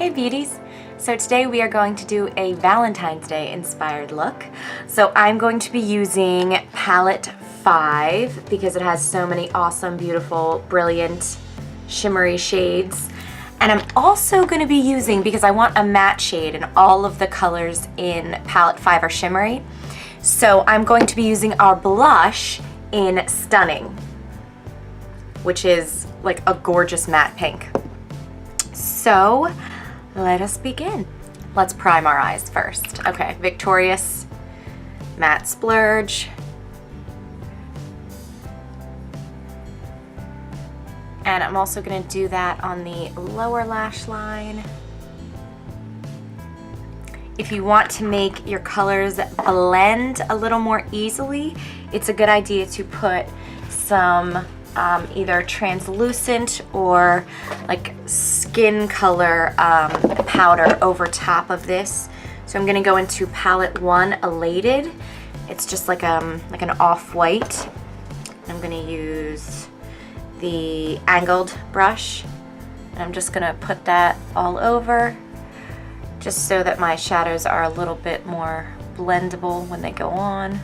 Hey beauties! So today we are going to do a Valentine's Day inspired look. So I'm going to be using palette 5 because it has so many awesome, beautiful, brilliant, shimmery shades. And I'm also going to be using, because I want a matte shade and all of the colors in palette 5 are shimmery, so I'm going to be using our blush in Stunning, which is like a gorgeous matte pink. So let us begin. Let's prime our eyes first. Okay, Victorious Matte Splurge. And I'm also going to do that on the lower lash line. If you want to make your colors blend a little more easily, it's a good idea to put some either translucent or like skin color powder over top of this. So I'm going to go into palette 1, Elated. It's just like an off-white. I'm going to use the angled brush, and I'm just going to put that all over just so that my shadows are a little bit more blendable when they go on.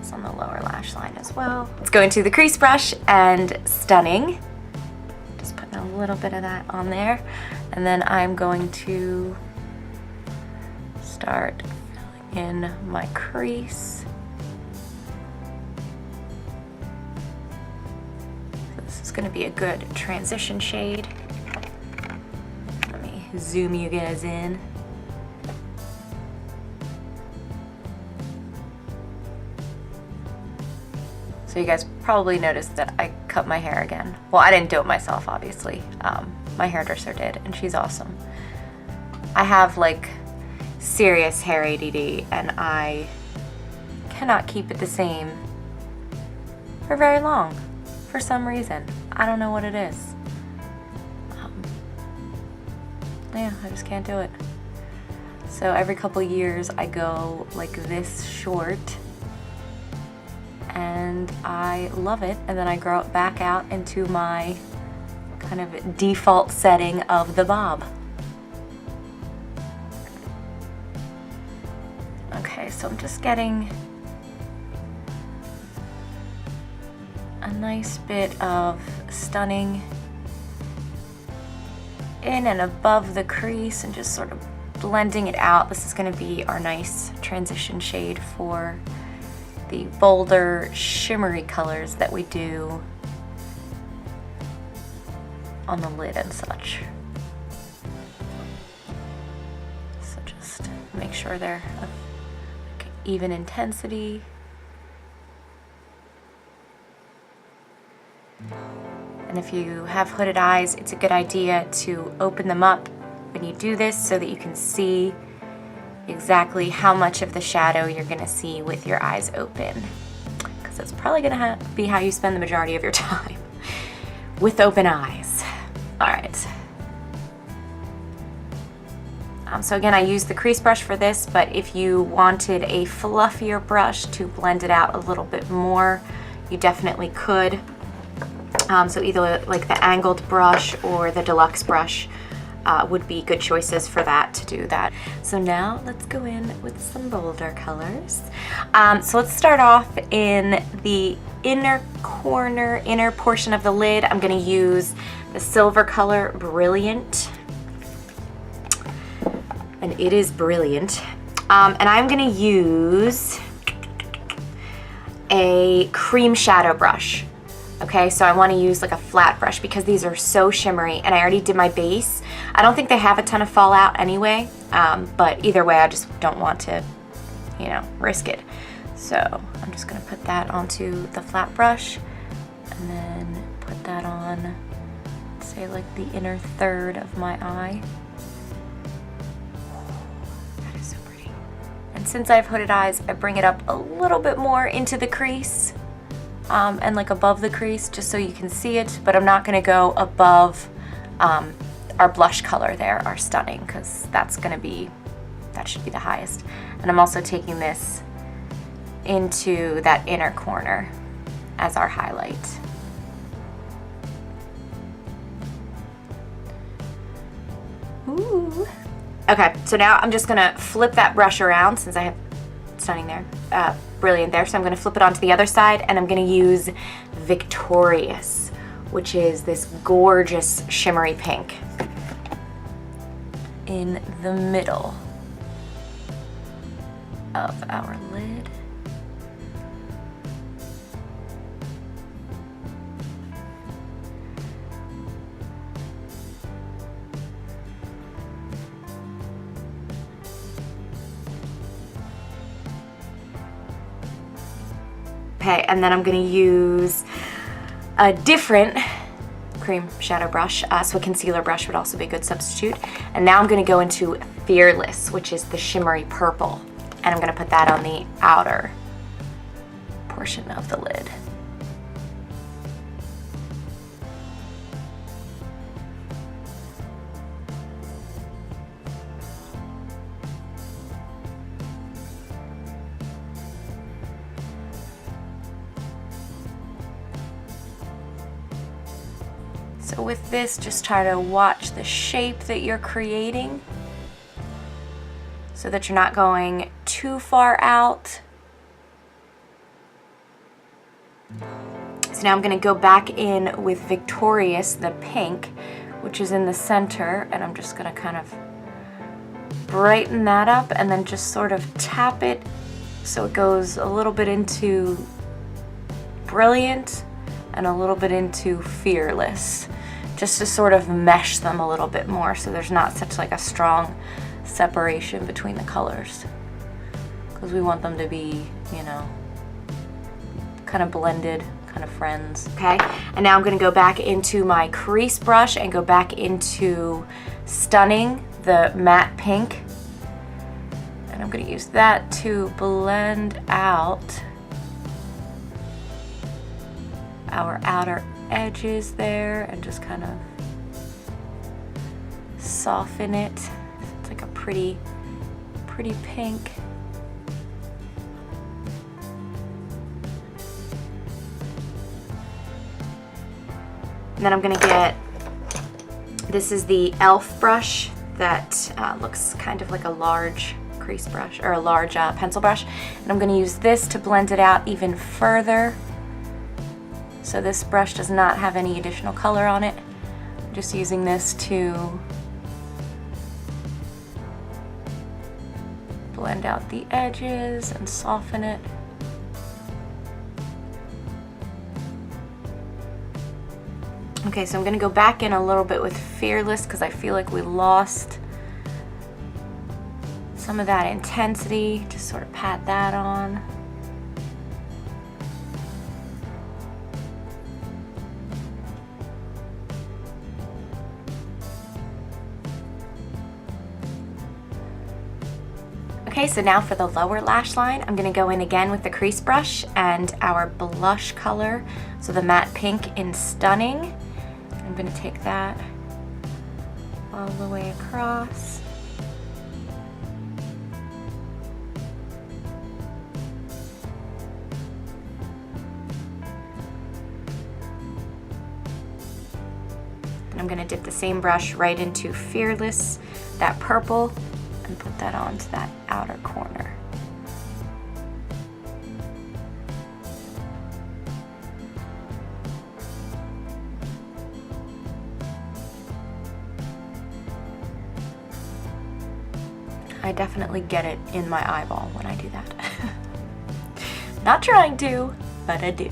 It's on the lower lash line as well. Let's go into the crease brush and Stunning. Just putting a little bit of that on there, and then I'm going to start filling in my crease. This is going to be a good transition shade. Let me zoom you guys in. So you guys probably noticed that I cut my hair again. Well, I didn't do it myself, obviously. My hairdresser did, and she's awesome. I have like serious hair ADD, and I cannot keep it the same for very long. For some reason. I don't know what it is. Yeah, I just can't do it. So every couple years I go like this short, and I love it, and then I grow it back out into my kind of default setting of the bob. Okay, so I'm just getting a nice bit of Stunning in and above the crease and just sort of blending it out. This is going to be our nice transition shade for the bolder, shimmery colors that we do on the lid and such. So just make sure they're of like even intensity. And if you have hooded eyes, it's a good idea to open them up when you do this so that you can see exactly how much of the shadow you're going to see with your eyes open. Because that's probably going to be how you spend the majority of your time, with open eyes. Alright. So again, I used the crease brush for this, but if you wanted a fluffier brush to blend it out a little bit more, you definitely could. So either like the angled brush or the deluxe brush would be good choices for that, to do that. So now let's go in with some bolder colors. So let's start off in the inner corner, inner portion of the lid. I'm going to use the silver color Brilliant, and it is brilliant. And I'm going to use a cream shadow brush. Okay, so I want to use like a flat brush because these are so shimmery, and I already did my base. I don't think they have a ton of fallout anyway, but either way I just don't want to, you know, risk it. So I'm just going to put that onto the flat brush and then put that on, say like the inner third of my eye. That is so pretty. And since I have hooded eyes, I bring it up a little bit more into the crease. And like above the crease, just so you can see it, but I'm not going to go above our blush color there, our Stunning, because that should be the highest. And I'm also taking this into that inner corner as our highlight. Ooh. Okay, so now I'm just gonna flip that brush around since I have stunning there, brilliant there. So I'm gonna flip it onto the other side and I'm gonna use Victorious, which is this gorgeous shimmery pink in the middle of our lid. Okay, and then I'm gonna use a different cream shadow brush, so a concealer brush would also be a good substitute. And now I'm gonna go into Fearless, which is the shimmery purple. And I'm gonna put that on the outer portion of the lid. So with this, just try to watch the shape that you're creating so that you're not going too far out. So now I'm gonna go back in with Victorious, the pink, which is in the center, and I'm just gonna kind of brighten that up and then just sort of tap it so it goes a little bit into Brilliant and a little bit into Fearless, just to sort of mesh them a little bit more so there's not such like a strong separation between the colors, because we want them to be, you know, kind of blended, kind of friends. Okay, and now I'm going to go back into my crease brush and go back into Stunning, the matte pink, and I'm going to use that to blend out our outer edges there and just kind of soften it. It's like a pretty pink. And then I'm gonna get, this is the e.l.f. brush that looks kind of like a large crease brush, or a large pencil brush. And I'm gonna use this to blend it out even further. So this brush does not have any additional color on it. I'm just using this to blend out the edges and soften it. Okay, so I'm gonna go back in a little bit with Fearless because I feel like we lost some of that intensity. Just sort of pat that on. Okay, so now for the lower lash line, I'm gonna go in again with the crease brush and our blush color, so the matte pink in Stunning. I'm gonna take that all the way across. And I'm gonna dip the same brush right into Fearless, that purple, and put that onto that outer corner. I definitely get it in my eyeball when I do that. Not trying to, but I do.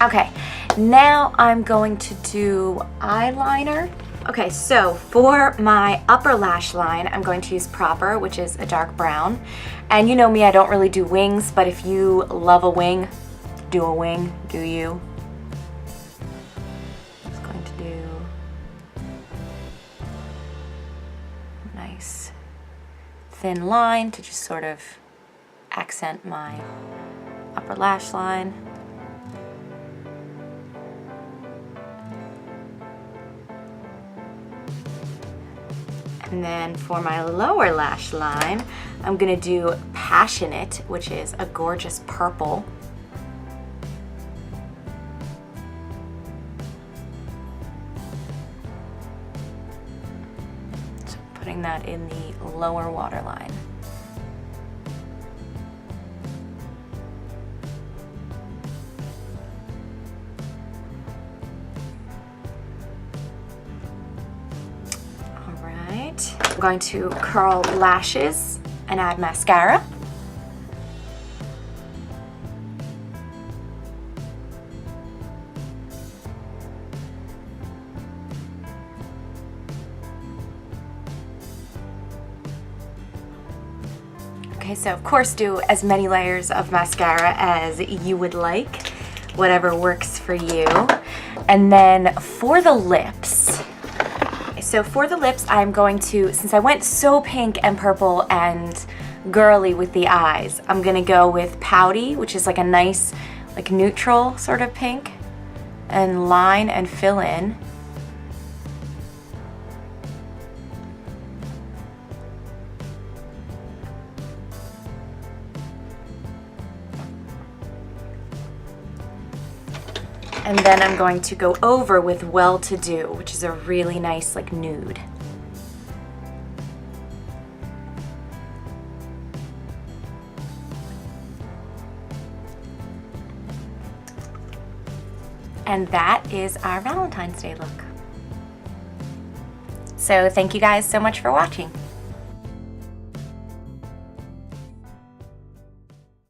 Okay, now I'm going to do eyeliner. Okay, so for my upper lash line, I'm going to use Proper, which is a dark brown. And you know me, I don't really do wings, but if you love a wing, do a wing, do you? I'm just going to do a nice thin line to just sort of accent my upper lash line. And then for my lower lash line, I'm gonna do Passionate, which is a gorgeous purple. So putting that in the lower waterline. All right, I'm going to curl lashes and add mascara. Okay, so of course do as many layers of mascara as you would like, whatever works for you. And then for the lips, I'm going to, since I went so pink and purple and girly with the eyes, I'm gonna go with Pouty, which is like a nice, like neutral sort of pink, and line and fill in. And then I'm going to go over with Well-To-Do, which is a really nice like nude. And that is our Valentine's Day look. So thank you guys so much for watching.